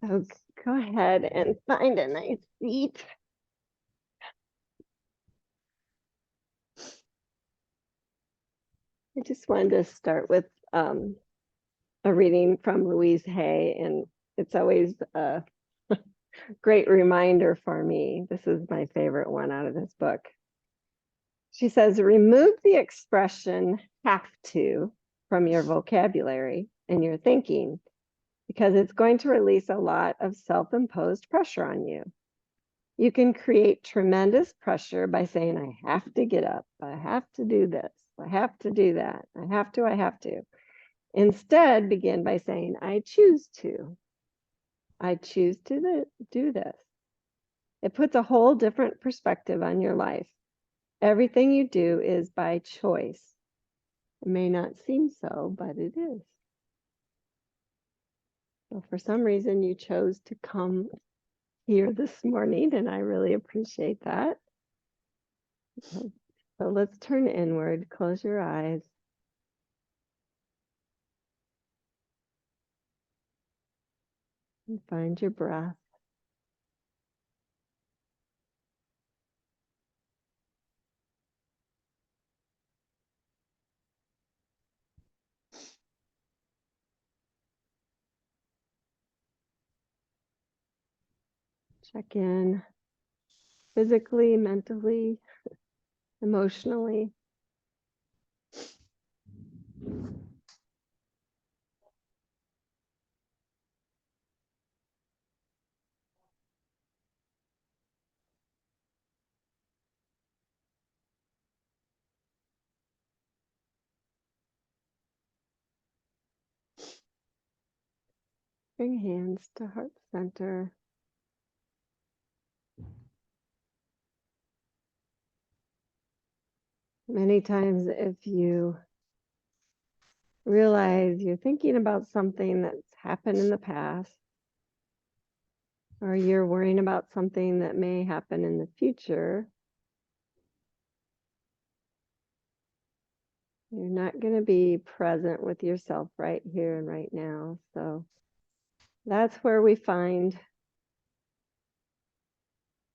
So go ahead and find a nice seat. I just wanted to start with a reading from Louise Hay, and it's always a great reminder for me. This is my favorite one out of this book. She says, remove the expression have to from your vocabulary and your thinking, because it's going to release a lot of self-imposed pressure on you. You can create tremendous pressure by saying, I have to get up, I have to do this, I have to do that, I have to. Instead, begin by saying, I choose to. I choose to do this. It puts a whole different perspective on your life. Everything you do is by choice. It may not seem so, but it is. So for some reason, you chose to come here this morning, and I really appreciate that. So let's turn inward, close your eyes. And find your breath. Check in physically, mentally, emotionally. Bring hands to heart center. Many times, if you realize you're thinking about something that's happened in the past, or you're worrying about something that may happen in the future, you're not going to be present with yourself right here and right now. So that's where we find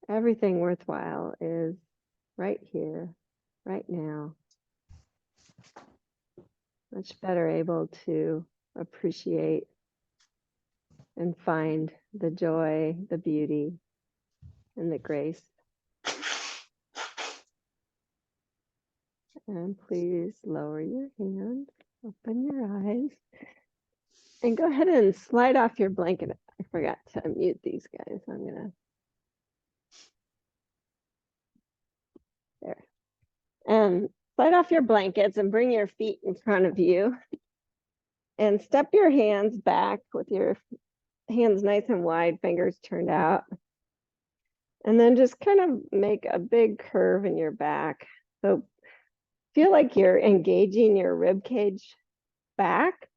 everything worthwhile is right here, right now. Much better able to appreciate and find the joy, the beauty, and the grace. And please lower your hand, open your eyes, and go ahead and slide off your blanket. I forgot to unmute these guys. I'm gonna, there. And slide off your blankets and bring your feet in front of you. And step your hands back with your hands nice and wide, fingers turned out. And then just kind of make a big curve in your back. So feel like you're engaging your rib cage back,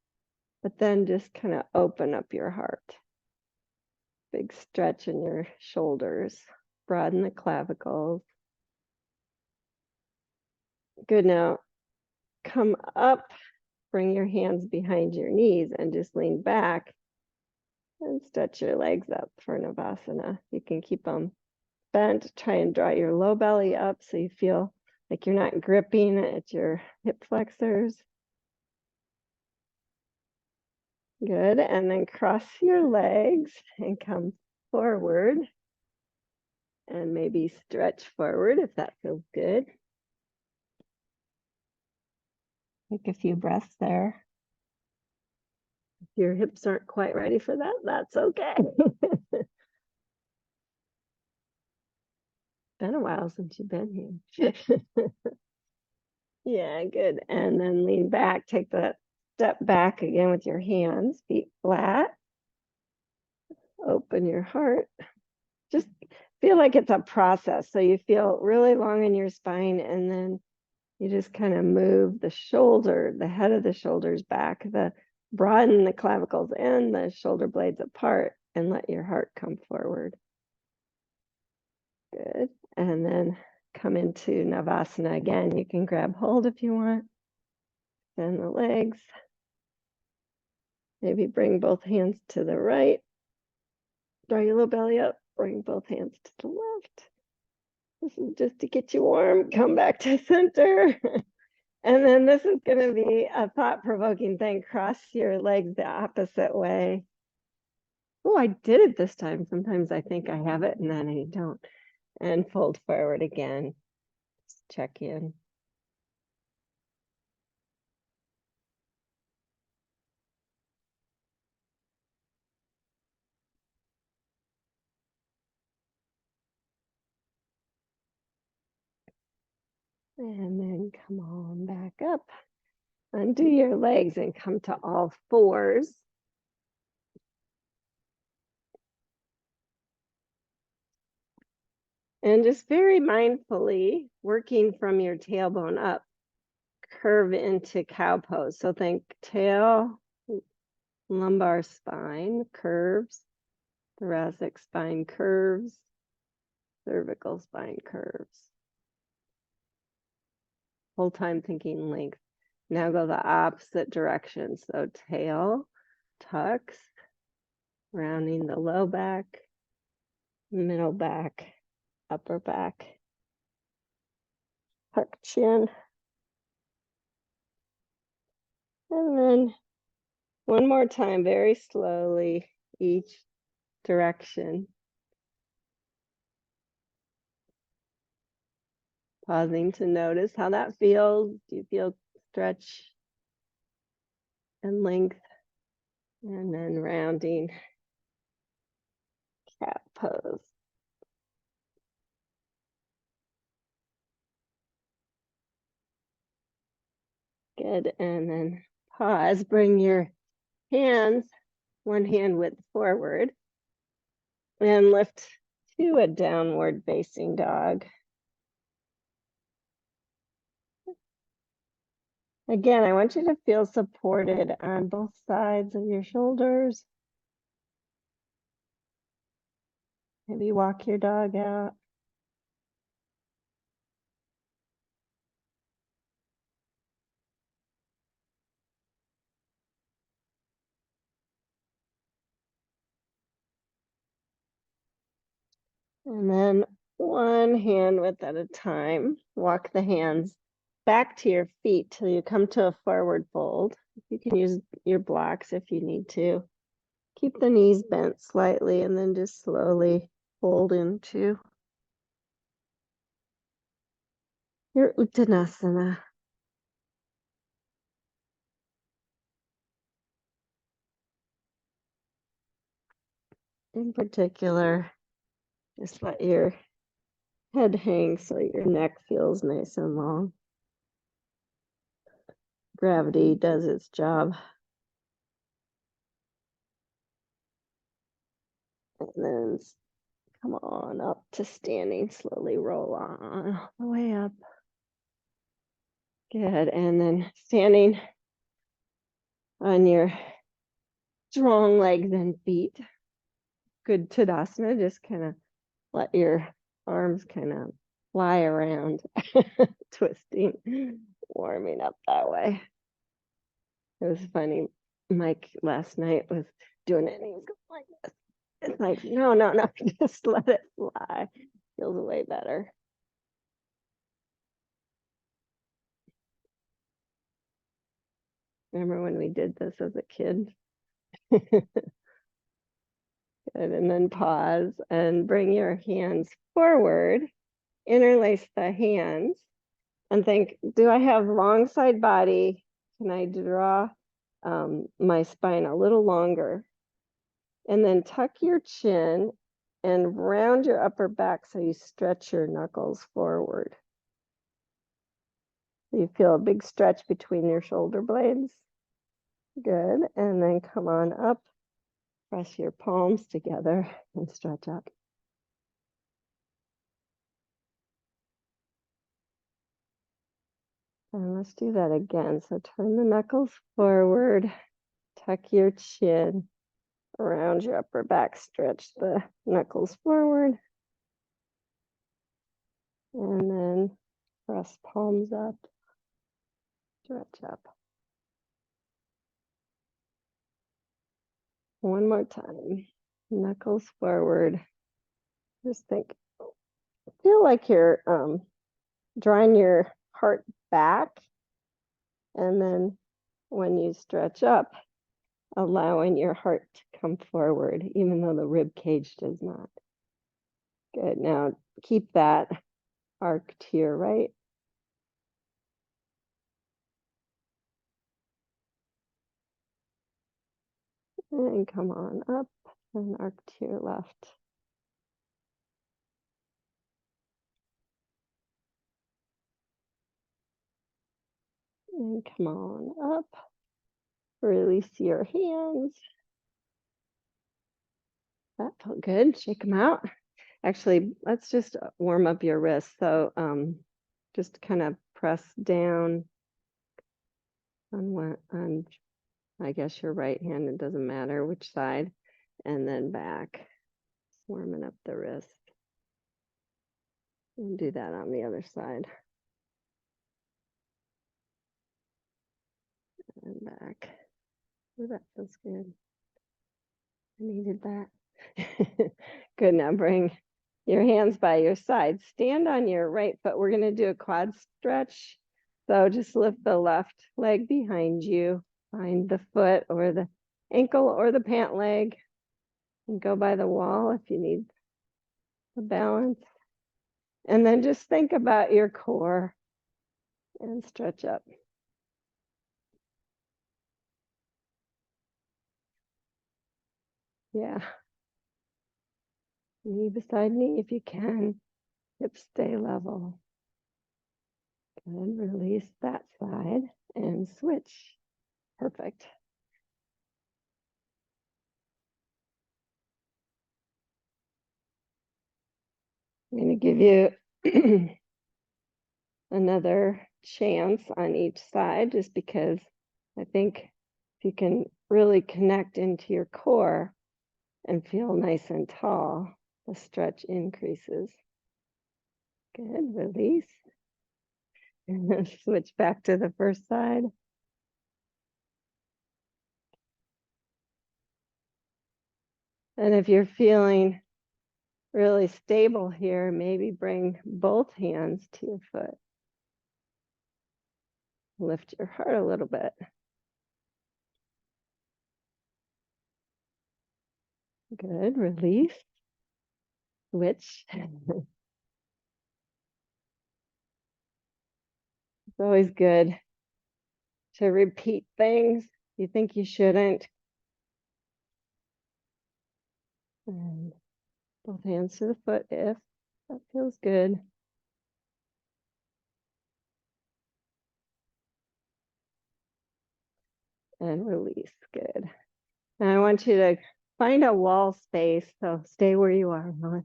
but then just kind of open up your heart. Big stretch in your shoulders, broaden the clavicles. Good. Now come up, bring your hands behind your knees and just lean back and stretch your legs up for Navasana. You can keep them bent. Try and draw your low belly up so you feel like you're not gripping at your hip flexors. Good. And then cross your legs and come forward. And maybe stretch forward if that feels good. Take a few breaths there. If your hips aren't quite ready for that, that's okay. Been a while since you've been here. Yeah, good. And then lean back, take that step back again with your hands, feet flat. Open your heart. Just feel like it's a process. So you feel really long in your spine, and then you just kind of move the shoulder, the head of the shoulders back, broaden the clavicles and the shoulder blades apart, and let your heart come forward. Good. And then come into Navasana again. You can grab hold if you want. Bend the legs. Maybe bring both hands to the right. Draw your little belly up. Bring both hands to the left. This is just to get you warm. Come back to center. And then this is going to be a thought-provoking thing. Cross your legs the opposite way. Oh, I did it this time. Sometimes I think I have it and then I don't. And fold forward again. Just check in. And then come on back up. Undo your legs and come to all fours. And just very mindfully working from your tailbone up, curve into cow pose. So think tail, lumbar spine curves, thoracic spine curves, cervical spine curves. Whole time thinking length. Now go the opposite direction. So tail tucks, rounding the low back, middle back, upper back, tuck chin. And then one more time, very slowly, each direction. Pausing to notice how that feels. Do you feel stretch and length? And then rounding cat pose. Good. And then pause. Bring your hands, one hand width forward, and lift to a downward facing dog. Again, I want you to feel supported on both sides of your shoulders. Maybe walk your dog out. And then one hand width at a time. Walk the hands back to your feet till you come to a forward fold. You can use your blocks if you need to. Keep the knees bent slightly and then just slowly fold into your Uttanasana. In particular, just let your head hang so your neck feels nice and long. Gravity does its job. And then come on up to standing, slowly roll on all the way up. Good, and then standing on your strong legs and feet. Good Tadasana, just kind of let your arms kind of fly around, twisting, warming up that way. It was funny. Mike last night was doing it and he was going like this. It's like, no, just let it fly. Feels way better. Remember when we did this as a kid? Good. And then pause and bring your hands forward. Interlace the hands and think, do I have long side body? Can I draw my spine a little longer? And then tuck your chin and round your upper back so you stretch your knuckles forward. You feel a big stretch between your shoulder blades. Good. And then come on up, press your palms together and stretch up. And let's do that again. So turn the knuckles forward, tuck your chin, around your upper back, stretch the knuckles forward. And then press palms up, stretch up. One more time. Knuckles forward. Just feel like you're drawing your heart back. And then when you stretch up, allowing your heart to come forward, even though the rib cage does not. Good. Now keep that arc to your right. And come on up and arc to your left. And come on up. Release your hands. That felt good. Shake them out. Actually, let's just warm up your wrists. So just kind of press down on I guess your right hand, it doesn't matter which side, and then back, warming up the wrist. And do that on the other side. And back. Oh, that feels good. I needed that. Good. Now bring your hands by your side. Stand on your right foot. We're going to do a quad stretch. So just lift the left leg behind you. Find the foot or the ankle or the pant leg. And go by the wall if you need the balance. And then just think about your core and stretch up. Yeah. Knee beside knee if you can. Hips stay level. Good. Release that side and switch. Perfect. I'm going to give you another chance on each side just because I think if you can really connect into your core and feel nice and tall, the stretch increases. Good. Release. And then switch back to the first side. And if you're feeling really stable here, maybe bring both hands to your foot. Lift your heart a little bit. Good. Release. Switch. It's always good to repeat things you think you shouldn't. And both hands to the foot if that feels good. And release. Good. Now I want you to find a wall space. So stay where you are.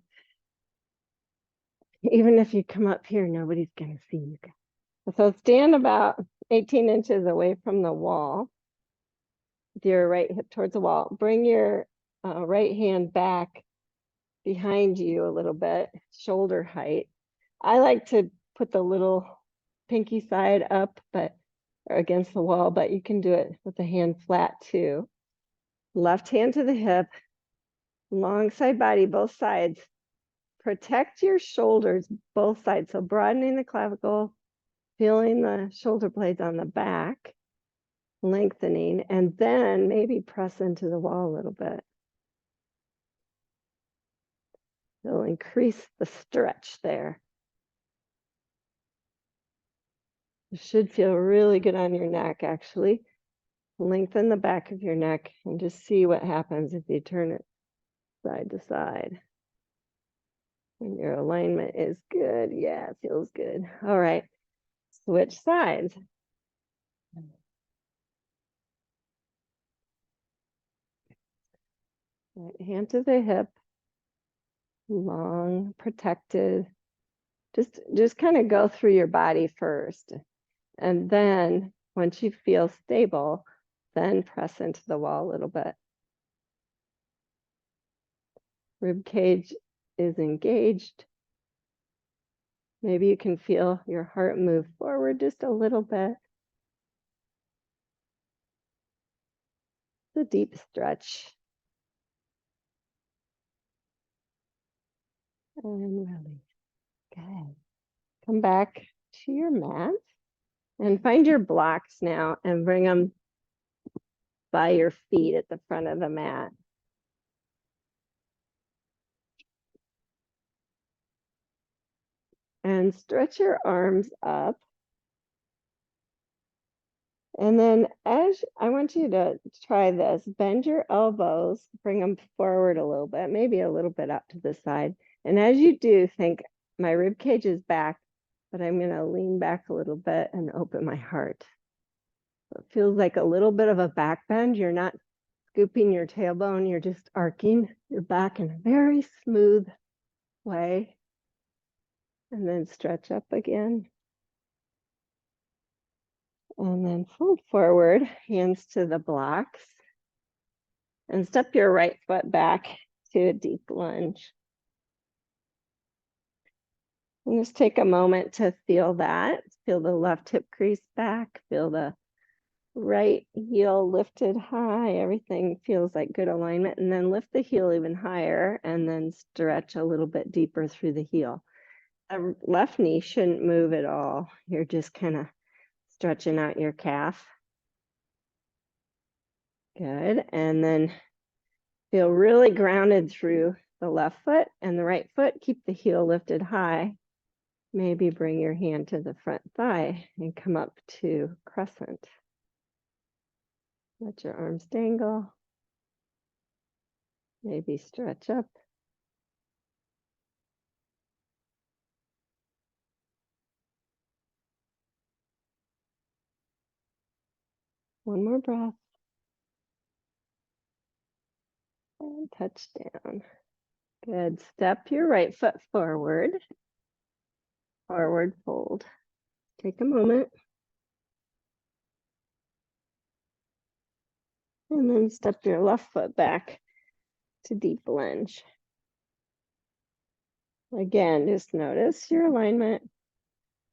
Even if you come up here, nobody's going to see you. So stand about 18 inches away from the wall with your right hip towards the wall. Bring your right hand back behind you a little bit, shoulder height. I like to put the little pinky side up, or against the wall, but you can do it with the hand flat too. Left hand to the hip, long side body, both sides. Protect your shoulders, both sides. So broadening the clavicle, feeling the shoulder blades on the back, lengthening, and then maybe press into the wall a little bit. It'll increase the stretch there. It should feel really good on your neck, actually. Lengthen the back of your neck and just see what happens if you turn it side to side. And your alignment is good. Yeah, it feels good. All right, switch sides. Right hand to the hip, long, protected. Just kind of go through your body first. And then once you feel stable, then press into the wall a little bit. Rib cage is engaged. Maybe you can feel your heart move forward just a little bit. The deep stretch. And release. Good. Come back to your mat and find your blocks now and bring them by your feet at the front of the mat. And stretch your arms up. And then as I want you to try this, bend your elbows, bring them forward a little bit, maybe a little bit up to the side. And as you do, think my rib cage is back, but I'm going to lean back a little bit and open my heart. So it feels like a little bit of a back bend. You're not scooping your tailbone, you're just arcing your back in a very smooth way. And then stretch up again. And then fold forward, hands to the blocks. And step your right foot back to a deep lunge. And just take a moment to feel that. Feel the left hip crease back. Feel the right heel lifted high. Everything feels like good alignment. And then lift the heel even higher and then stretch a little bit deeper through the heel. The left knee shouldn't move at all. You're just kind of stretching out your calf. Good. And then feel really grounded through the left foot and the right foot. Keep the heel lifted high. Maybe bring your hand to the front thigh and come up to crescent. Let your arms dangle. Maybe stretch up. One more breath. And touch down. Good. Step your right foot forward. Forward fold. Take a moment. And then step your left foot back to deep lunge. Again, just notice your alignment.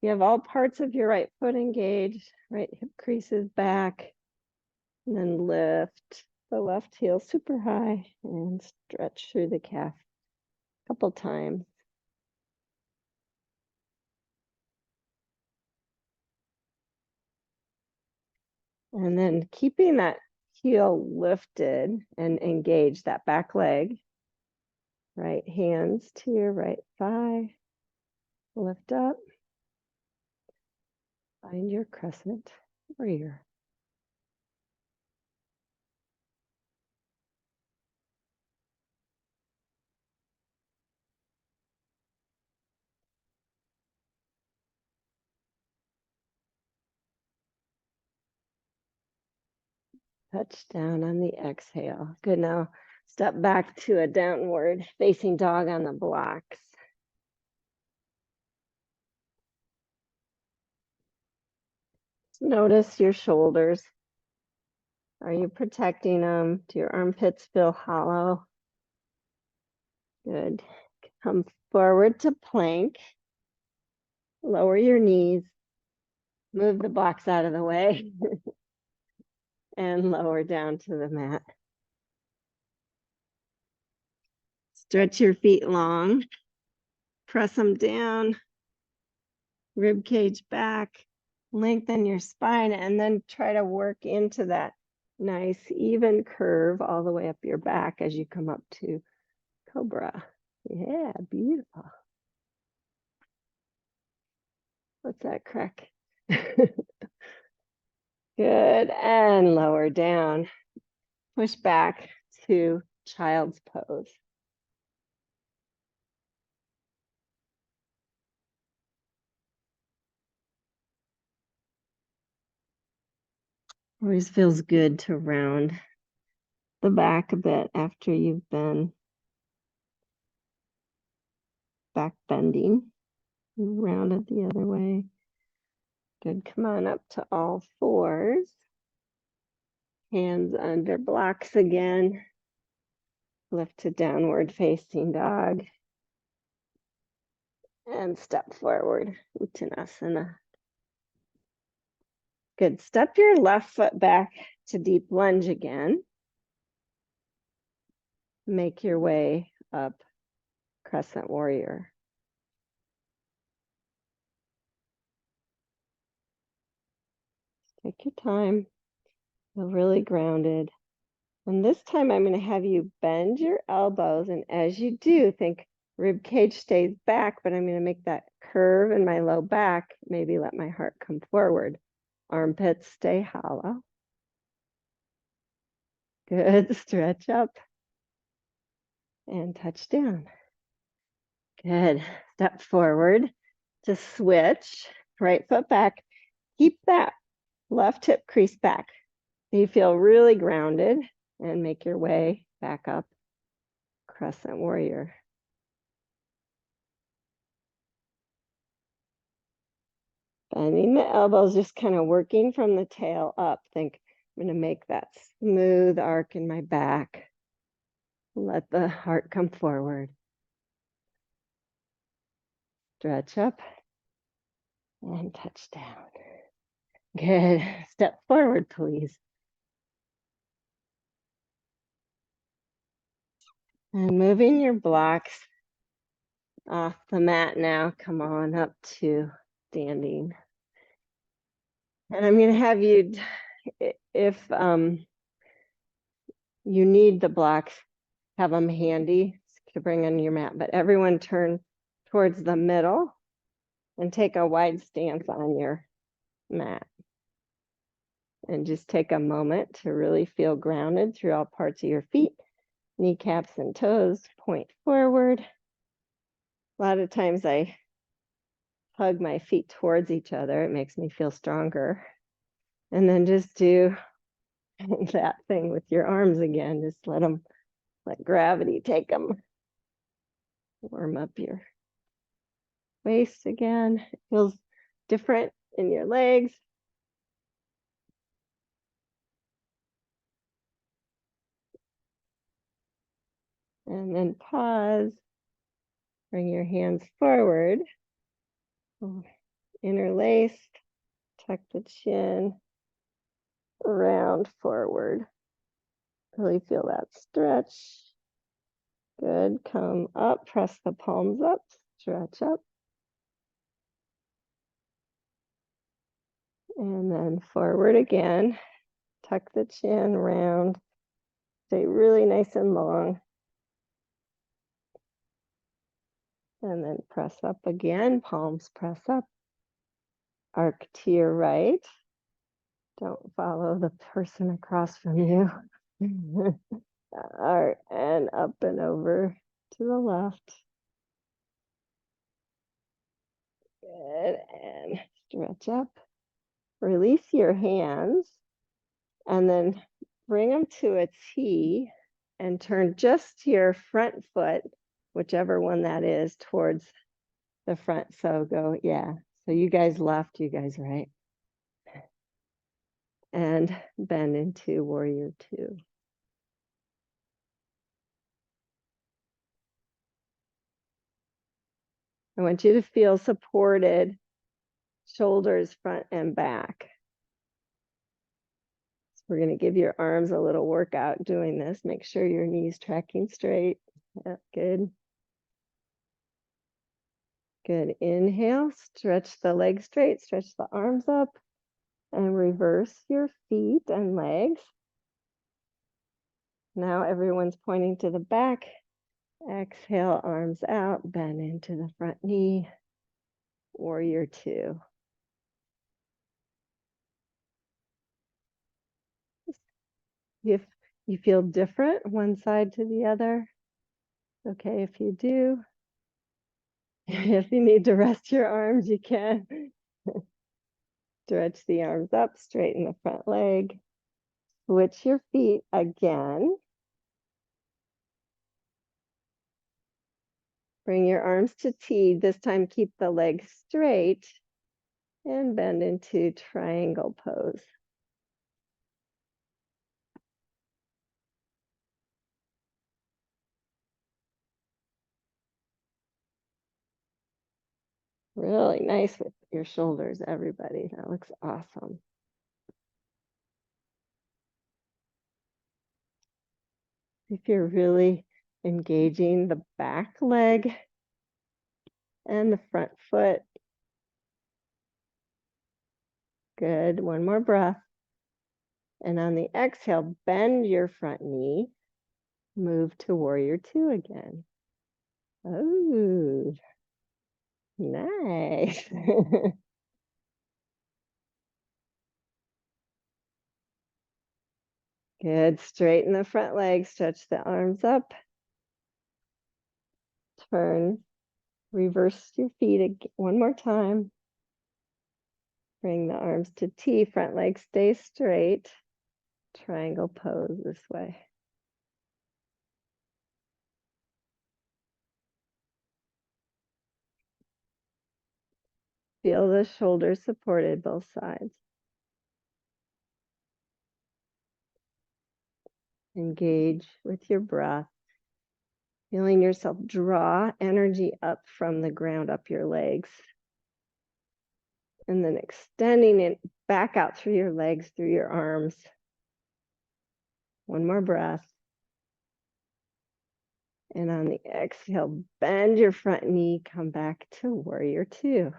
You have all parts of your right foot engaged, right hip creases back, and then lift the left heel super high and stretch through the calf a couple times. And then keeping that heel lifted and engaged, that back leg, right hands to your right thigh, lift up, find your crescent warrior. Touch down on the exhale. Good. Now step back to a downward facing dog on the blocks. Notice your shoulders. Are you protecting them? Do your armpits feel hollow? Good. Come forward to plank. Lower your knees. Move the blocks out of the way. And lower down to the mat. Stretch your feet long. Press them down. Rib cage back. Lengthen your spine and then try to work into that nice even curve all the way up your back as you come up to cobra. Yeah, beautiful. What's that crack? Good. And lower down. Push back to child's pose. Always feels good to round the back a bit after you've been back bending. Round it the other way. Good. Come on up to all fours. Hands under blocks again. Lift to downward facing dog. And step forward, Uttanasana. Good. Step your left foot back to deep lunge again. Make your way up crescent warrior. Take your time. Feel really grounded. And this time I'm going to have you bend your elbows. And as you do, think rib cage stays back, but I'm going to make that curve in my low back. Maybe let my heart come forward. Armpits stay hollow. Good. Stretch up and touch down. Good. Step forward to switch. Right foot back. Keep that left hip crease back. You feel really grounded and make your way back up. Crescent warrior. Bending the elbows, just kind of working from the tail up. Think I'm going to make that smooth arc in my back. Let the heart come forward. Stretch up and touch down. Good. Step forward, please. And moving your blocks off the mat now. Come on up to standing. And I'm going to have you, if you need the blocks, have them handy to bring on your mat. But everyone turn towards the middle and take a wide stance on your mat. And just take a moment to really feel grounded through all parts of your feet. Kneecaps and toes point forward. A lot of times I hug my feet towards each other. It makes me feel stronger. And then just do that thing with your arms again. Just let gravity take them. Warm up your waist again. It feels different in your legs. And then pause. Bring your hands forward. Interlace. Tuck the chin. Round forward. Really feel that stretch. Good. Come up. Press the palms up. Stretch up. And then forward again. Tuck the chin, round. Stay really nice and long. And then press up again. Palms press up. Arc to your right. Don't follow the person across from you. Arc and up and over to the left. Good. And stretch up. Release your hands. And then bring them to a T and turn just your front foot, whichever one that is, towards the front. So go, yeah. So you guys left, you guys right. And bend into warrior two. I want you to feel supported, shoulders front and back. So we're going to give your arms a little workout doing this. Make sure your knees tracking straight. Yeah, good. Good. Inhale, stretch the legs straight, stretch the arms up, and reverse your feet and legs. Now everyone's pointing to the back. Exhale, arms out, bend into the front knee. Warrior two. If you feel different one side to the other, okay if you do. If you need to rest your arms, you can. Stretch the arms up, straighten the front leg. Switch your feet again. Bring your arms to T. This time keep the legs straight and bend into triangle pose. Really nice with your shoulders, everybody. That looks awesome. If you're really Engaging the back leg and the front foot. Good. One more breath. And on the exhale, bend your front knee. Move to warrior two again. Oh, nice. Good. Straighten the front leg. Stretch the arms up. Turn. Reverse your feet one more time. Bring the arms to T. Front leg stay straight. Triangle pose this way. Feel the shoulders supported both sides. Engage with your breath. Feeling yourself draw energy up from the ground, up your legs. And then extending it back out through your legs, through your arms. One more breath. And on the exhale, bend your front knee, come back to warrior two.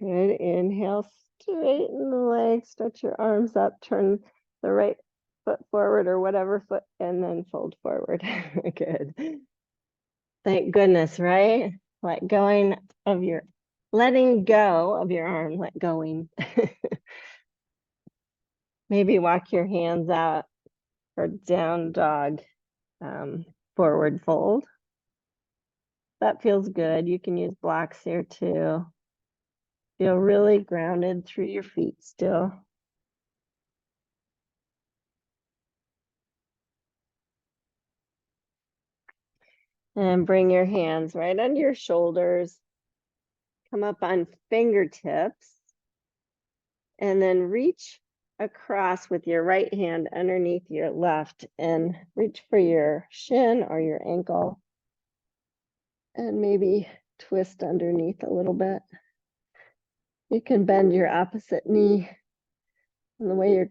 Good. Inhale, straighten the legs, stretch your arms up, turn the right foot forward or whatever foot, and then fold forward. Good. Thank goodness, right? Letting go of your arm, let going. Maybe walk your hands out for down dog, forward fold. That feels good. You can use blocks here too. Feel really grounded through your feet still. And bring your hands right under your shoulders. Come up on fingertips. And then reach across with your right hand underneath your left and reach for your shin or your ankle. And maybe twist underneath a little bit. You can bend your opposite knee in the way you're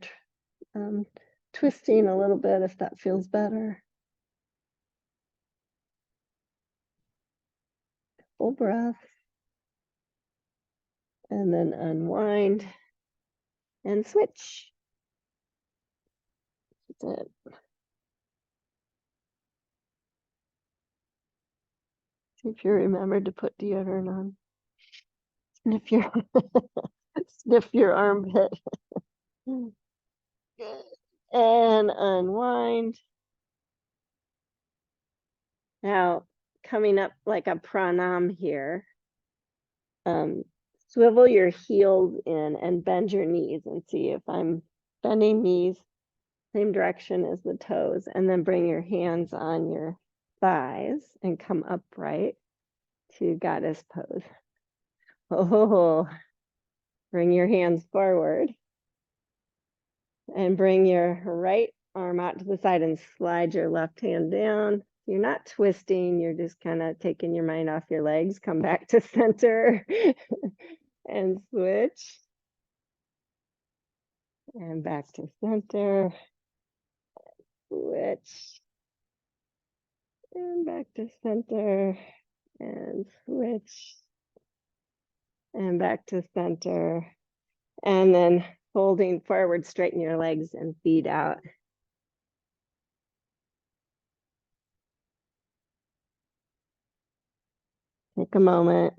twisting a little bit if that feels better. Full breath. And then unwind and switch. That's it. See if you remember to put deodorant on. Sniff your armpit. Good. And unwind. Now, coming up like a pranam here. Swivel your heels in and bend your knees and see if I'm bending knees same direction as the toes, and then bring your hands on your thighs and come upright to goddess pose. Oh, bring your hands forward and bring your right arm out to the side and slide your left hand down. You're not twisting, you're just kind of taking your mind off your legs. Come back to center and switch. And back to center. Switch. And back to center. And switch. And back to center. And then folding forward, straighten your legs and feet out. Take a moment.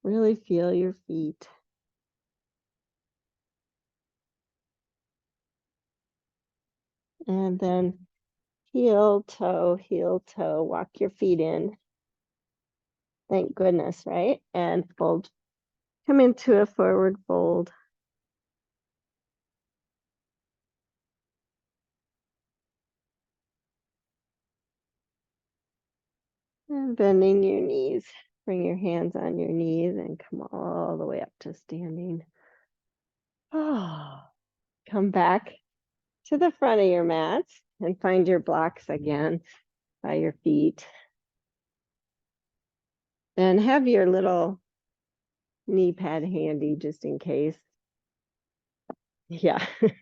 Really feel your feet. And then heel, toe, walk your feet in. Thank goodness, right? And fold. Come into a forward fold. And bending your knees. Bring your hands on your knees and come all the way up to standing. Oh, come back to the front of your mat and find your blocks again by your feet. And have your little knee pad handy just in case. Yeah. Because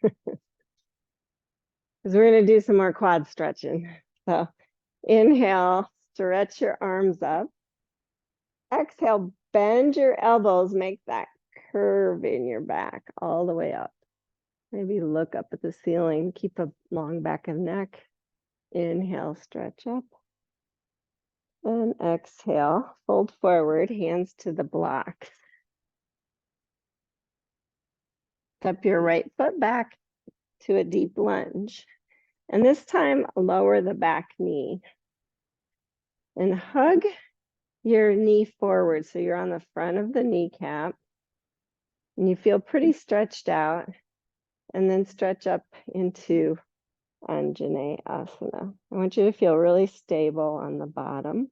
we're going to do some more quad stretching. So inhale, stretch your arms up. Exhale, bend your elbows, make that curve in your back all the way up. Maybe look up at the ceiling, keep a long back of neck. Inhale, stretch up. And exhale, fold forward, hands to the blocks. Step your right foot back to a deep lunge. And this time, lower the back knee. And hug your knee forward so you're on the front of the kneecap. And you feel pretty stretched out. And then stretch up into Anjane Asana. I want you to feel really stable on the bottom.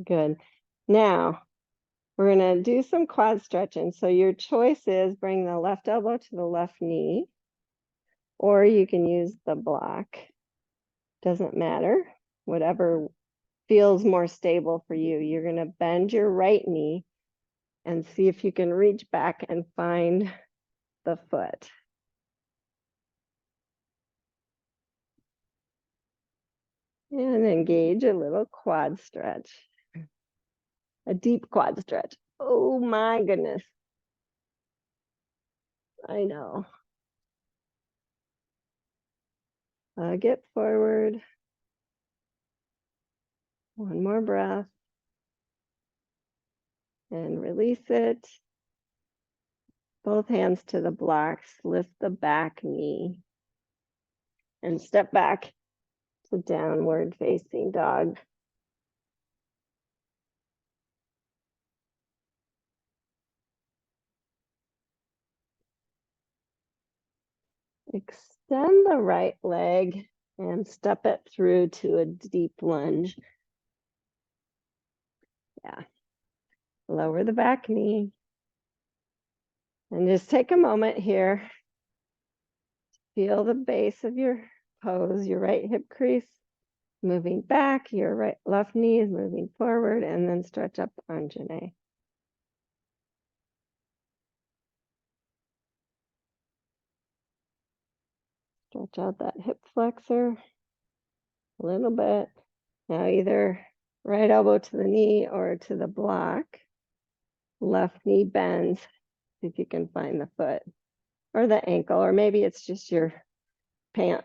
Good. Now, we're going to do some quad stretching. So your choice is bring the left elbow to the left knee, or you can use the block. Doesn't matter. Whatever feels more stable for you. You're going to bend your right knee and see if you can reach back and find the foot. And engage a little quad stretch. A deep quad stretch. Oh my goodness. I know. Get forward. One more breath. And release it. Both hands to the blocks. Lift the back knee. And step back to downward facing dog. Extend the right leg and step it through to a deep lunge. Yeah. Lower the back knee. And just take a moment here. Feel the base of your pose, your right hip crease moving back, your left knee is moving forward, and then stretch up Anjane. Stretch out that hip flexor a little bit. Now either right elbow to the knee or to the block. Left knee bends. See if you can find the foot or the ankle, or maybe it's just your pant,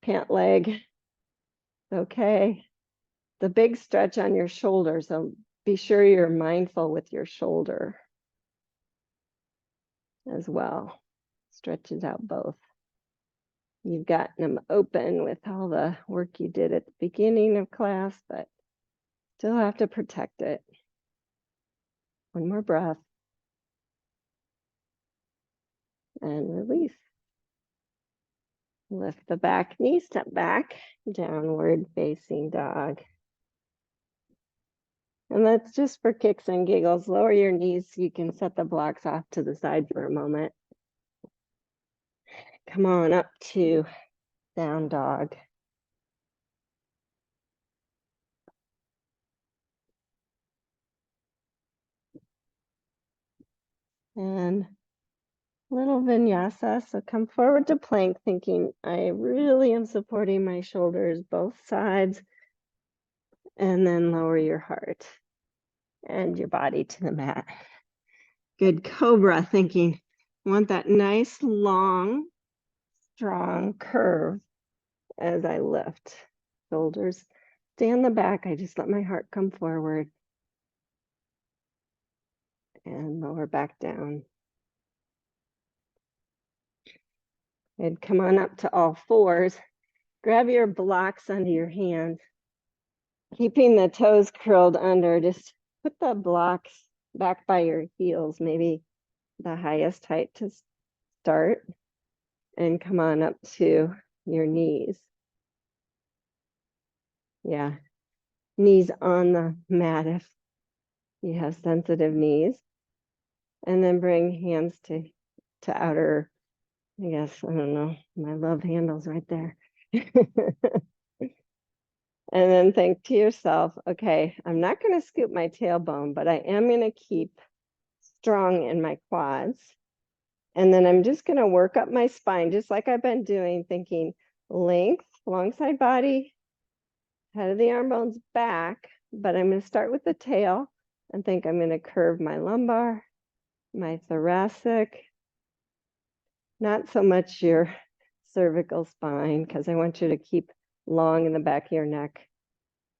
pant leg. Okay. The big stretch on your shoulder, so be sure you're mindful with your shoulder as well. Stretches out both. You've gotten them open with all the work you did at the beginning of class, but still have to protect it. One more breath. And release. Lift the back knee, step back, downward facing dog. And that's just for kicks and giggles. Lower your knees so you can set the blocks off to the side for a moment. Come on up to down dog. And little vinyasa. So come forward to plank thinking, I really am supporting my shoulders, both sides. And then lower your heart and your body to the mat. Good cobra thinking, want that nice, long, strong curve as I lift. Shoulders stay on the back. I just let my heart come forward. And lower back down. And come on up to all fours. Grab your blocks under your hands. Keeping the toes curled under, just put the blocks back by your heels, maybe the highest height to start. And come on up to your knees. Yeah, knees on the mat if you have sensitive knees. And then bring hands to outer, I guess, I don't know, my love handles right there. And then think to yourself, okay, I'm not going to scoop my tailbone, but I am going to keep strong in my quads. And then I'm just going to work up my spine, just like I've been doing, thinking length, long side body, head of the arm bones back. But I'm going to start with the tail and think I'm going to curve my lumbar, my thoracic, not so much your cervical spine, because I want you to keep long in the back of your neck.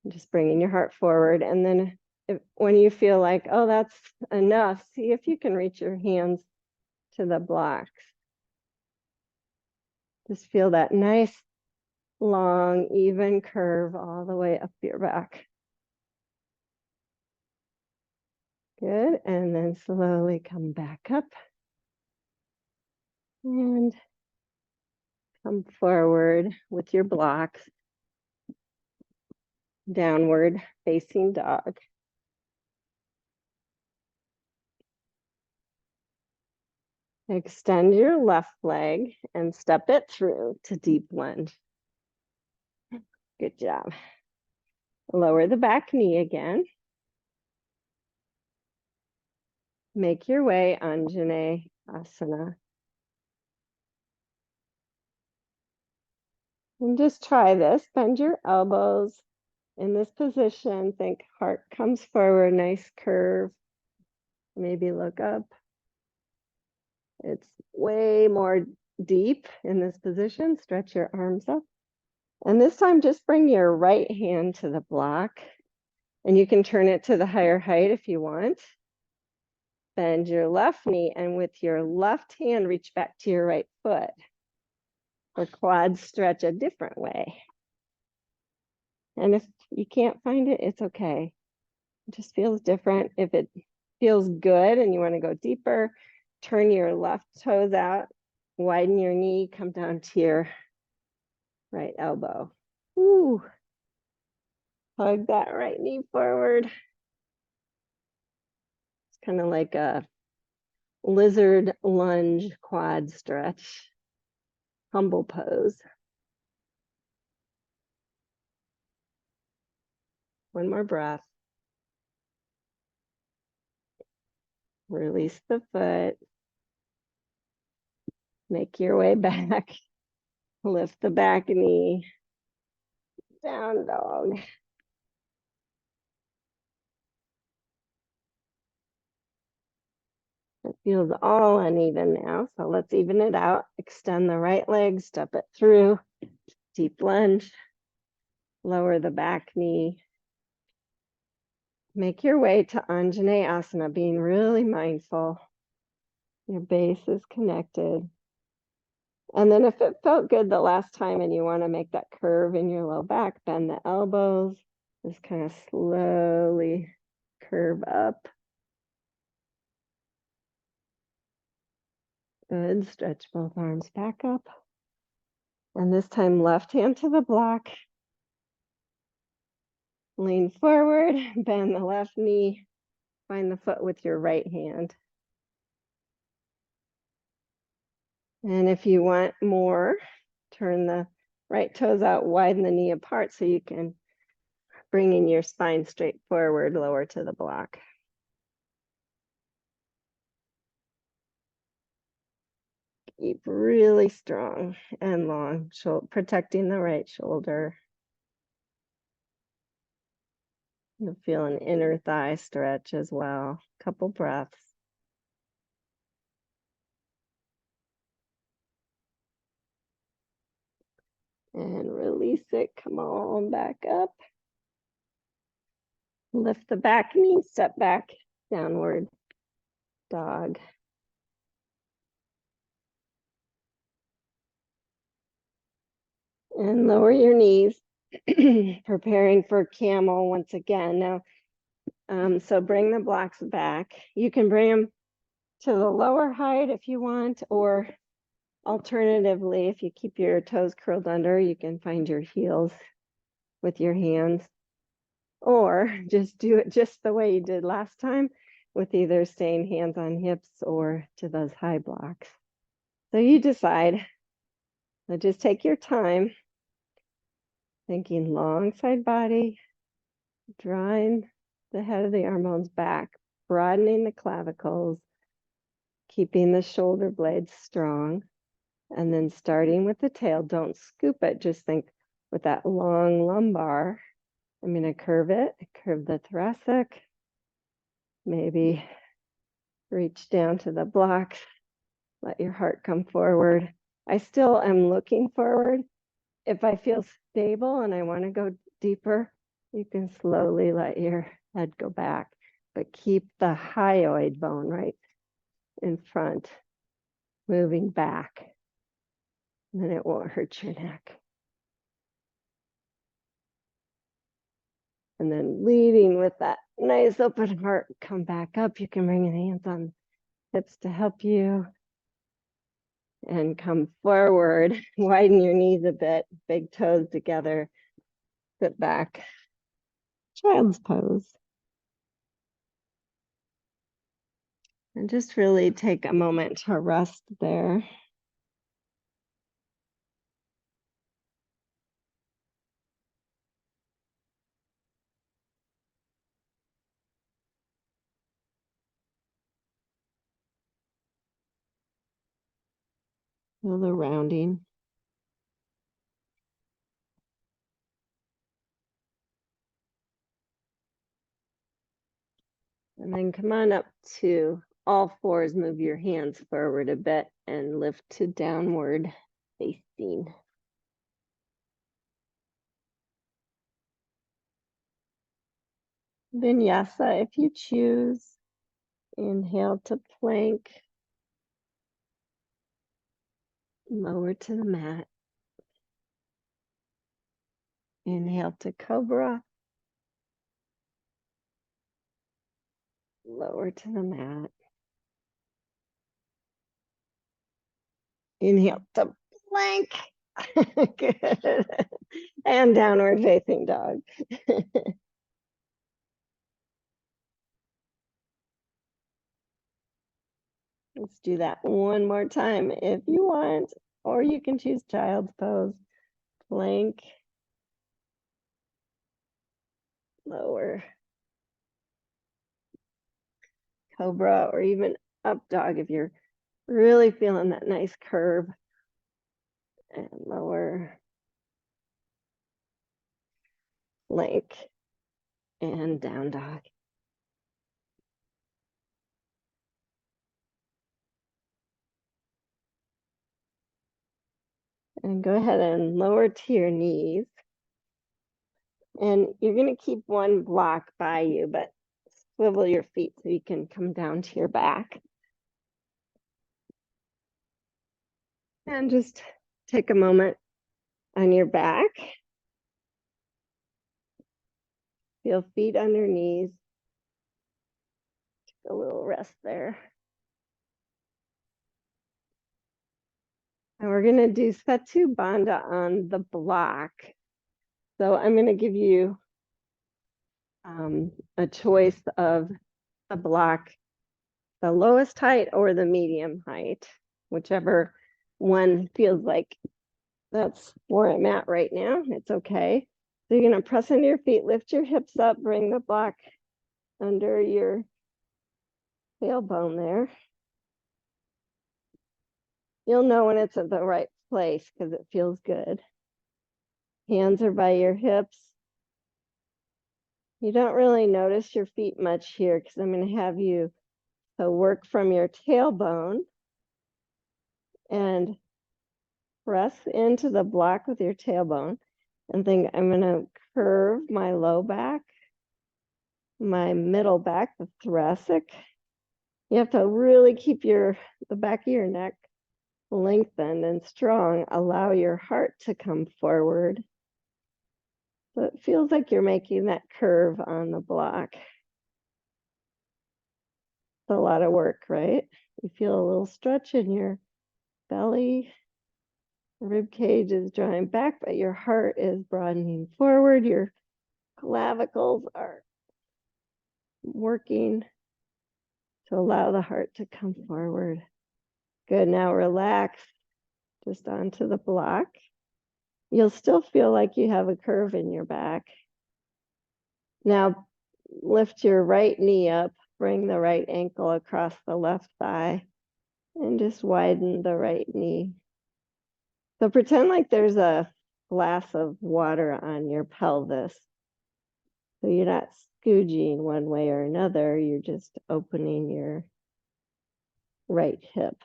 Just bringing your heart forward. And then when you feel like, oh, that's enough, see if you can reach your hands to the blocks. Just feel that nice, long, even curve all the way up your back. Good. And then slowly come back up and come forward with your blocks. Downward facing dog. Extend your left leg and step it through to deep lunge. Good job. Lower the back knee again. Make your way Anjane Asana. And just try this. Bend your elbows in this position. Think heart comes forward, nice curve. Maybe look up. It's way more deep in this position. Stretch your arms up. And this time, just bring your right hand to the block. And you can turn it to the higher height if you want. Bend your left knee, and with your left hand, reach back to your right foot. Or quads stretch a different way. And if you can't find it, it's okay. It just feels different. If it feels good and you want to go deeper, turn your left toes out, widen your knee, come down to your right elbow. Ooh. Hug that right knee forward. It's kind of like a lizard lunge quad stretch. Humble pose. One more breath. Release the foot. Make your way back. Lift the back knee. Down dog. It feels all uneven now, so let's even it out. Extend the right leg, step it through. Deep lunge. Lower the back knee. Make your way to Anjane Asana, being really mindful. Your base is connected. And then if it felt good the last time and you want to make that curve in your low back, bend the elbows. Just kind of slowly curve up. Good. Stretch both arms back up. And this time, left hand to the block. Lean forward, bend the left knee. Find the foot with your right hand. And if you want more, turn the right toes out, widen the knee apart so you can bring in your spine straight forward, lower to the block. Keep really strong and long, protecting the right shoulder. You'll feel an inner thigh stretch as well. Couple breaths. And release it. Come on back up. Lift the back knee, step back, downward dog. And lower your knees, preparing for camel once again. Now, so bring the blocks back. You can bring them to the lower height if you want, or alternatively, if you keep your toes curled under, you can find your heels with your hands, or just do it just the way you did last time with either staying hands on hips or to those high blocks. So you decide. So just take your time. Thinking long side body, drawing the head of the arm bones back, broadening the clavicles, keeping the shoulder blades strong, and then starting with the tail. Don't scoop it, just think with that long lumbar. I'm going to curve it, curve the thoracic, maybe reach down to the block, let your heart come forward. I still am looking forward. If I feel stable and I want to go deeper, you can slowly let your head go back, but keep the hyoid bone right in front, moving back. And then it won't hurt your neck. And then leading with that nice open heart, come back up. You can bring your hands on hips to help you. And come forward, widen your knees a bit, big toes together, sit back, child's pose. And just really take a moment to rest there. Feel the rounding. And then come on up to all fours, move your hands forward a bit and lift to downward facing. Vinyasa, if you choose, inhale to plank, lower to the mat. Inhale to cobra, lower to the mat. Inhale to plank. Good. And downward facing dog. Let's do that one more time if you want, or you can choose child's pose. Plank, lower, cobra, or even up dog if you're really feeling that nice curve. And lower, plank, and down dog. And go ahead and lower to your knees. And you're going to keep one block by you, but swivel your feet so you can come down to your back. And just take a moment on your back. Feel feet under knees. Take a little rest there. And we're going to do Setu Bandha on the block. So I'm going to give you a choice of a block, the lowest height or the medium height, whichever one feels like that's where I'm at right now. It's okay. So you're going to press into your feet, lift your hips up, bring the block under your tailbone there. You'll know when it's at the right place because it feels good. Hands are by your hips. You don't really notice your feet much here because I'm going to have you work from your tailbone and press into the block with your tailbone and think I'm going to curve my low back, my middle back, the thoracic. You have to really keep the back of your neck lengthened and strong. Allow your heart to come forward. So it feels like you're making that curve on the block. It's a lot of work, right? You feel a little stretch in your belly. Rib cage is drawing back, but your heart is broadening forward. Your clavicles are working to allow the heart to come forward. Good. Now relax just onto the block. You'll still feel like you have a curve in your back. Now lift your right knee up, bring the right ankle across the left thigh, and just widen the right knee. So pretend like there's a glass of water on your pelvis. So you're not scooging one way or another, you're just opening your right hip.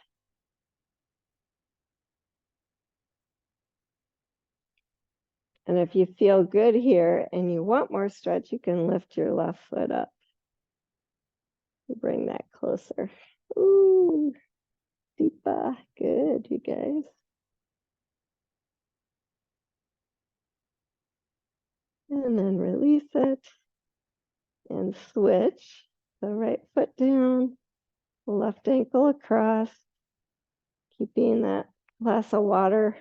And if you feel good here and you want more stretch, you can lift your left foot up. Bring that closer. Ooh, deeper. Good, you guys. And then release it and switch the right foot down, left ankle across, keeping that glass of water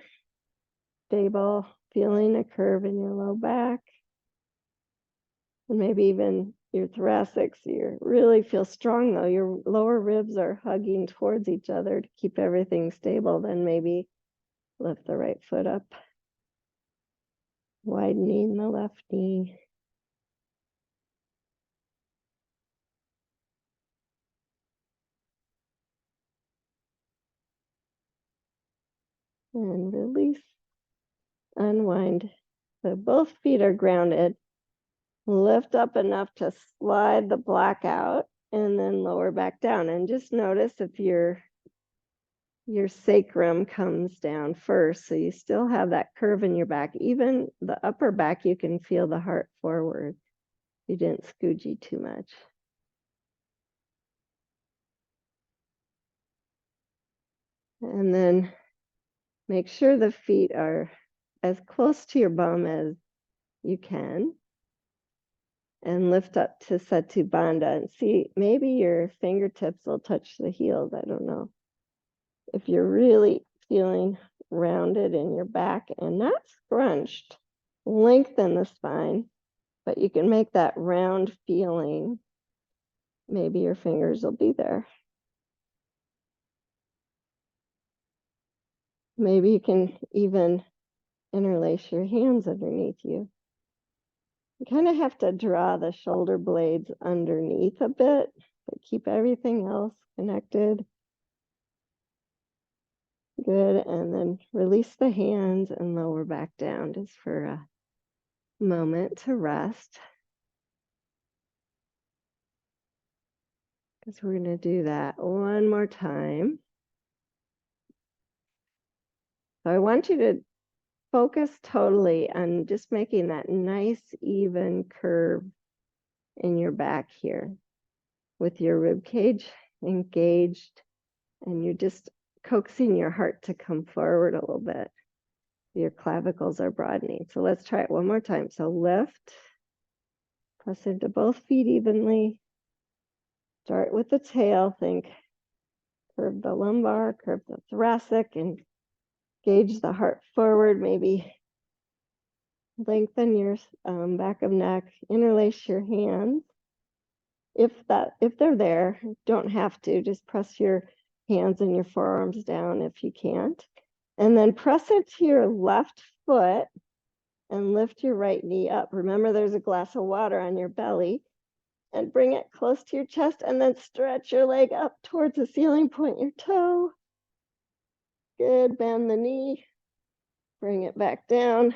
stable, feeling a curve in your low back. And maybe even your thoracic, so you really feel strong though. Your lower ribs are hugging towards each other to keep everything stable. Then maybe lift the right foot up, widening the left knee. And release, unwind. So both feet are grounded. Lift up enough to slide the block out and then lower back down. And just notice if your sacrum comes down first, so you still have that curve in your back. Even the upper back, you can feel the heart forward. You didn't scoogee too much. And then make sure the feet are as close to your bum as you can. And lift up to Setu Bandha and see, maybe your fingertips will touch the heels. I don't know. If you're really feeling rounded in your back and not scrunched, lengthen the spine, but you can make that round feeling. Maybe your fingers will be there. Maybe you can even interlace your hands underneath you. You kind of have to draw the shoulder blades underneath a bit, but keep everything else connected. Good, and then release the hands and lower back down just for a moment to rest. Because we're going to do that one more time. So I want you to focus totally on just making that nice, even curve in your back here with your rib cage engaged, and you're just coaxing your heart to come forward a little bit. Your clavicles are broadening. So let's try it one more time. So lift, press into both feet evenly. Start with the tail, think curve the lumbar, curve the thoracic, and gauge the heart forward. Maybe lengthen your back of neck, interlace your hands. If they're there, don't have to, just press your hands and your forearms down if you can't. And then press it to your left foot and lift your right knee up. Remember, there's a glass of water on your belly, and bring it close to your chest, and then stretch your leg up towards the ceiling, point your toe. Good, bend the knee, bring it back down,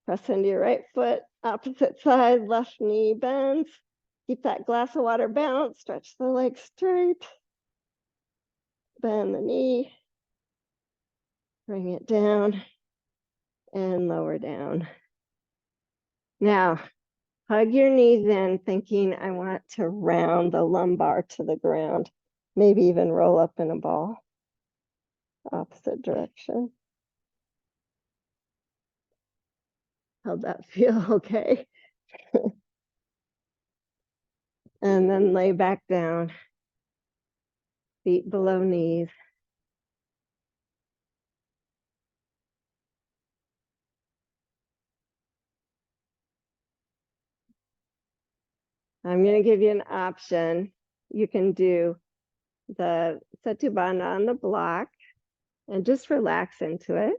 press into your right foot, opposite side, left knee bends. Keep that glass of water balanced, stretch the leg straight, bend the knee, bring it down, and lower down. Now, hug your knees in, thinking I want to round the lumbar to the ground, maybe even roll up in a ball, opposite direction. How'd that feel? Okay. And then lay back down, feet below knees. I'm going to give you an option. You can do the Setu Bandha on the block and just relax into it.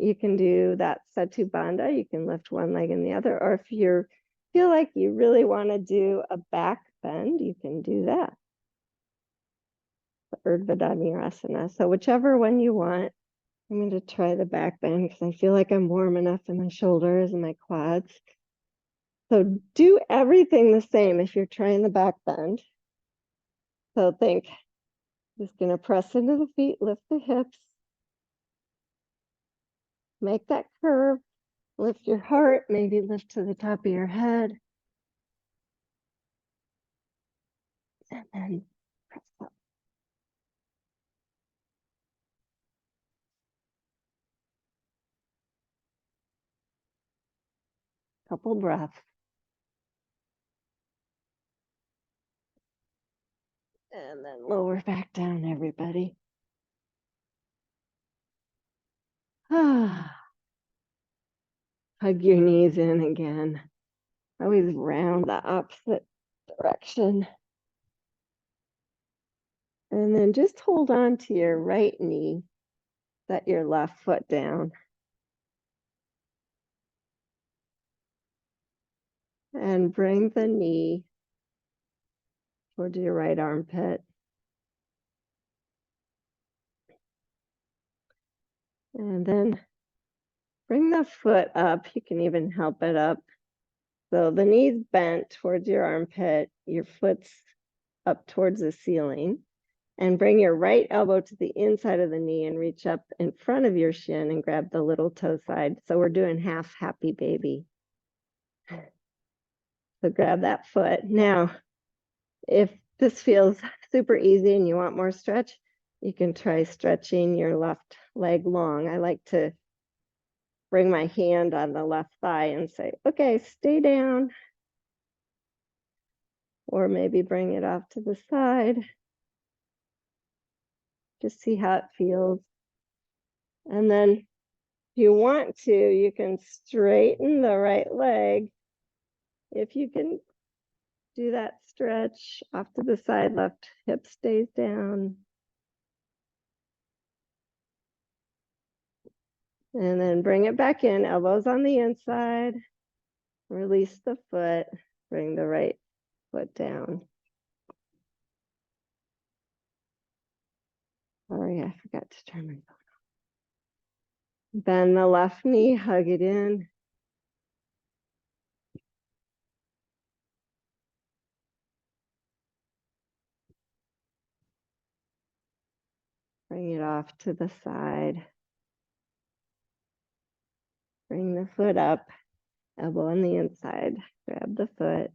you can do that Setu Bandha. You can lift one leg and the other, or if you feel like you really want to do a back bend, you can do that. The Urdhva Dhanurasana. So whichever one you want. I'm going to try the back bend because I feel like I'm warm enough in my shoulders and my quads. So do everything the same if you're trying the back bend. So think, just going to press into the feet, lift the hips, make that curve, lift your heart, maybe lift to the top of your head. And then press up. Couple breaths. And then lower back down, everybody. Hug your knees in again. Always round the opposite direction. And then just hold on to your right knee, set your left foot down. And bring the knee towards your right armpit. And then bring the foot up. You can even help it up. So the knee's bent towards your armpit, your foot's up towards the ceiling. And bring your right elbow to the inside of the knee and reach up in front of your shin and grab the little toe side. So we're doing half happy baby. So grab that foot. Now, if this feels super easy and you want more stretch, you can try stretching your left leg long. I like to bring my hand on the left thigh and say, okay, stay down. Or maybe bring it off to the side. Just see how it feels. And then if you want to, you can straighten the right leg. If you can do that stretch off to the side, left hip stays down. And then bring it back in, elbows on the inside. Release the foot, bring the right foot down. Sorry, I forgot to turn my phone off. Bend the left knee, hug it in. Bring it off to the side. Bring the foot up, elbow on the inside. Grab the foot.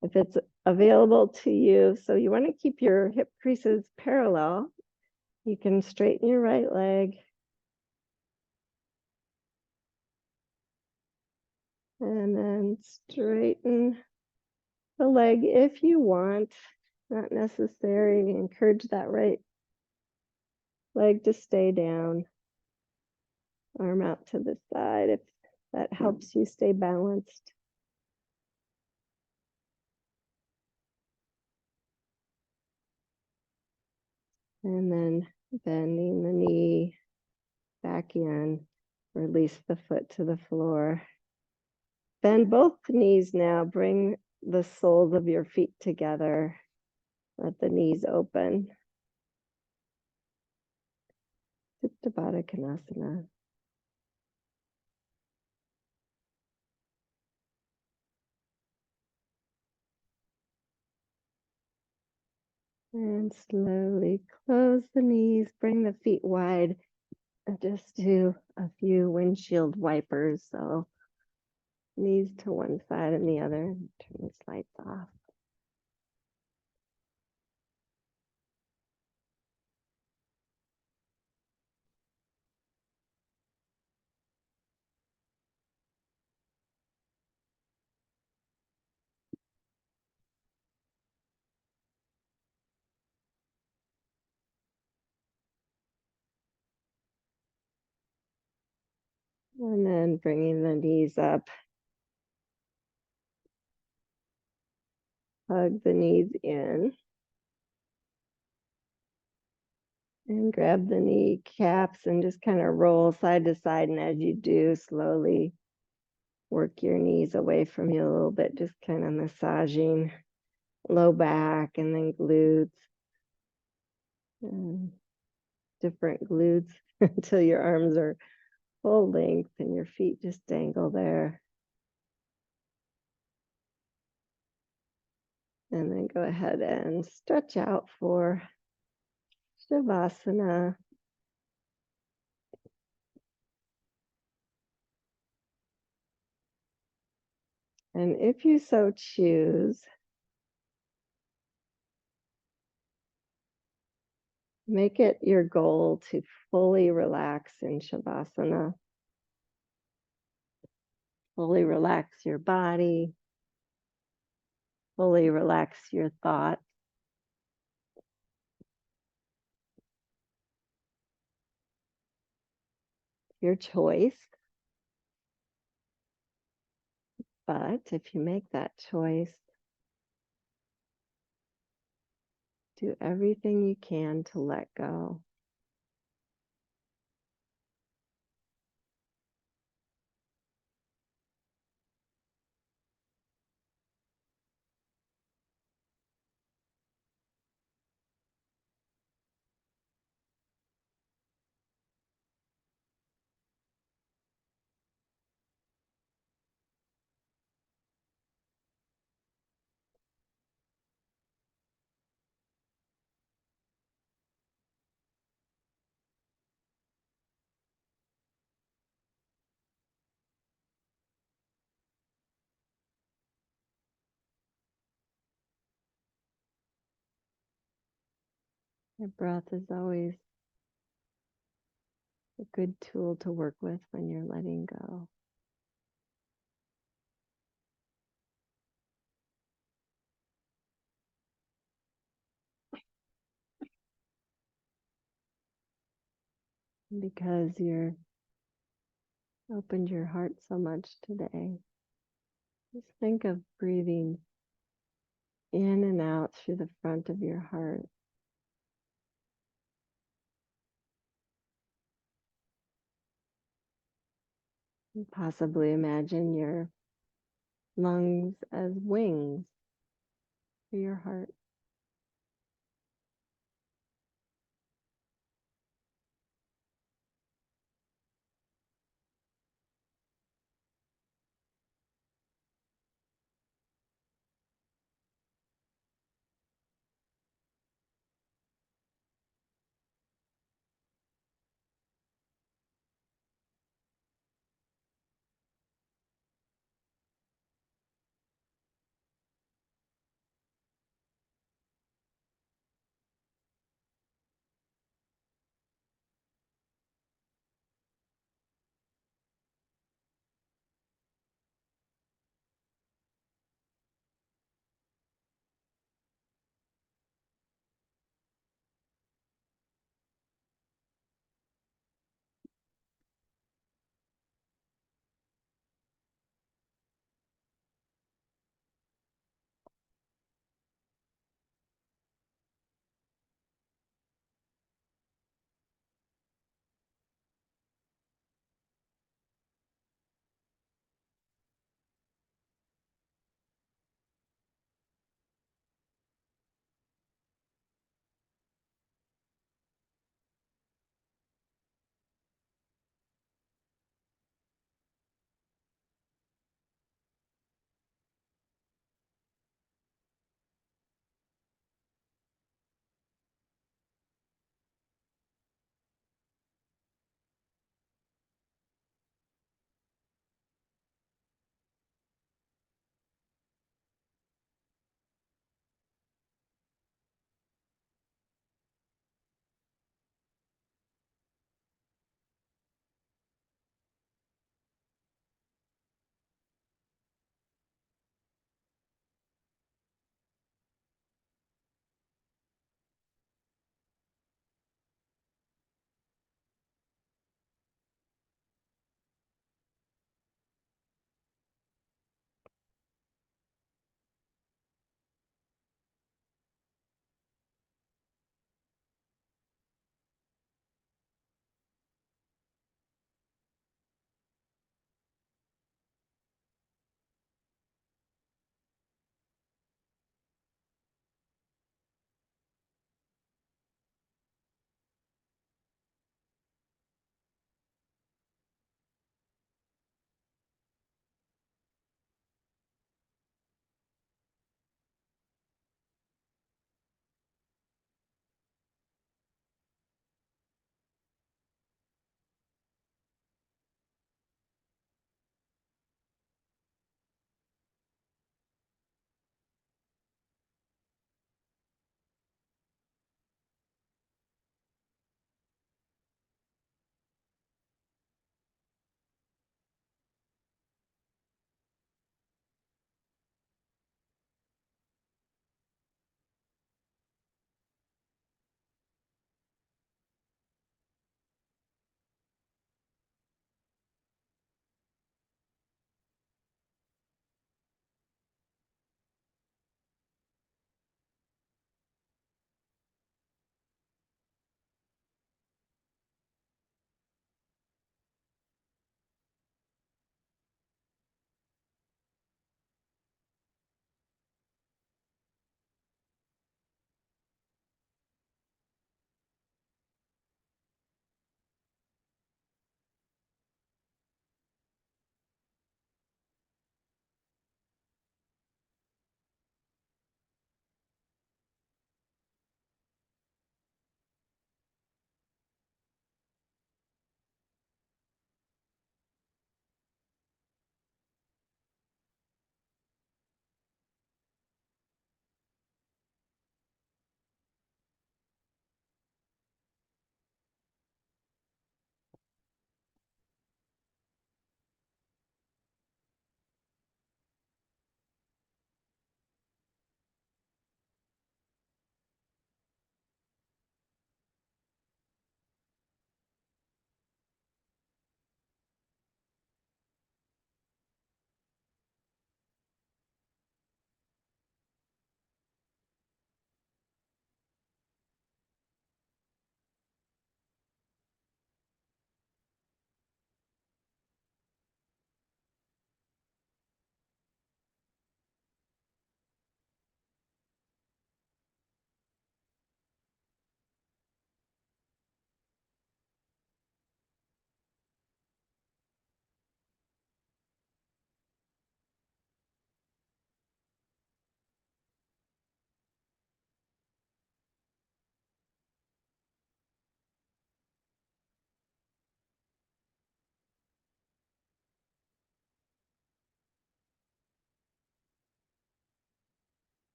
If it's available to you, so you want to keep your hip creases parallel, you can straighten your right leg. And then straighten the leg if you want, not necessary. Encourage that right leg to stay down. Arm out to the side if that helps you stay balanced. And then bending the knee back in, release the foot to the floor. Bend both knees now, bring the soles of your feet together. Let the knees open. Supta Baddha Konasana. And slowly close the knees, bring the feet wide, and just do a few windshield wipers. So knees to one side and the other, and turn the lights off. And then bringing the knees up. Hug the knees in. And grab the kneecaps and just kind of roll side to side. And as you do, slowly work your knees away from you a little bit, just kind of massaging low back and then glutes and different glutes until your arms are full length and your feet just dangle there. And then go ahead and stretch out for Shavasana. And if you so choose, make it your goal to fully relax in Shavasana. Fully relax your body, fully relax your thoughts. Your choice. But if you make that choice, do everything you can to let go. Your breath is always a good tool to work with when you're letting go. Because you're opened your heart so much today, just think of breathing in and out through the front of your heart. And possibly imagine your lungs as wings for your heart.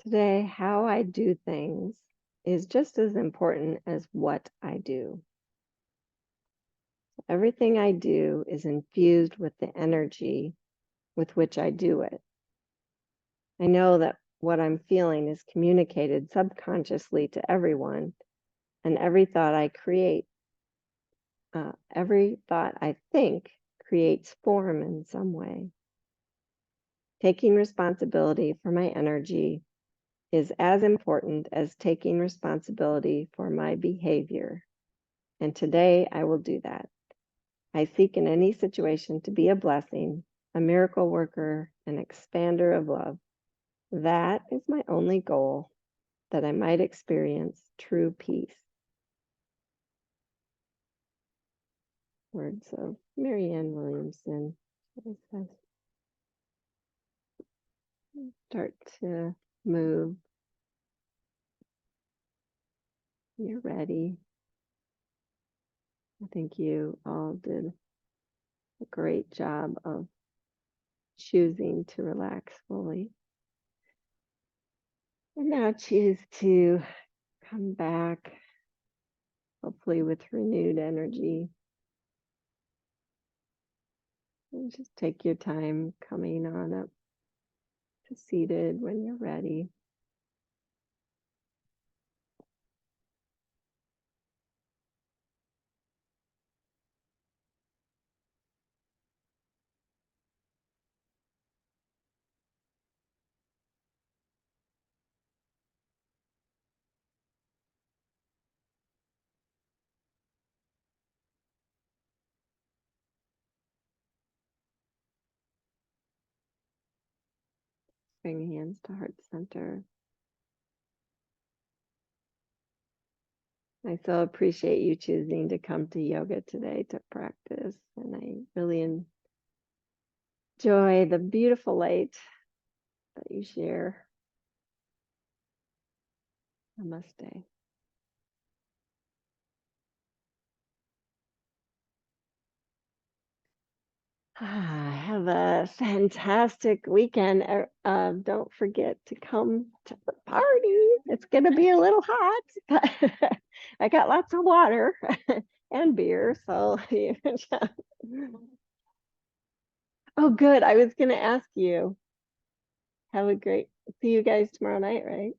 Today, how I do things is just as important as what I do. Everything I do is infused with the energy with which I do it. I know that what I'm feeling is communicated subconsciously to everyone, and every thought I think creates form in some way. Taking responsibility for my energy is as important as taking responsibility for my behavior. And today I will do that. I seek in any situation to be a blessing, a miracle worker, an expander of love. That is my only goal, that I might experience true peace. Words of Marianne Williamson. Start to move. You're ready. I think you all did a great job of choosing to relax fully. And now choose to come back, hopefully with renewed energy. And just take your time coming on up to seated when you're ready. Bring hands to heart center. I so appreciate you choosing to come to yoga today to practice. And I really enjoy the beautiful light that you share. Namaste. Have a fantastic weekend. Don't forget to come to the party. It's going to be a little hot, but I got lots of water and beer. So, oh, good. I was going to ask you. Have a great, see you guys tomorrow night, right?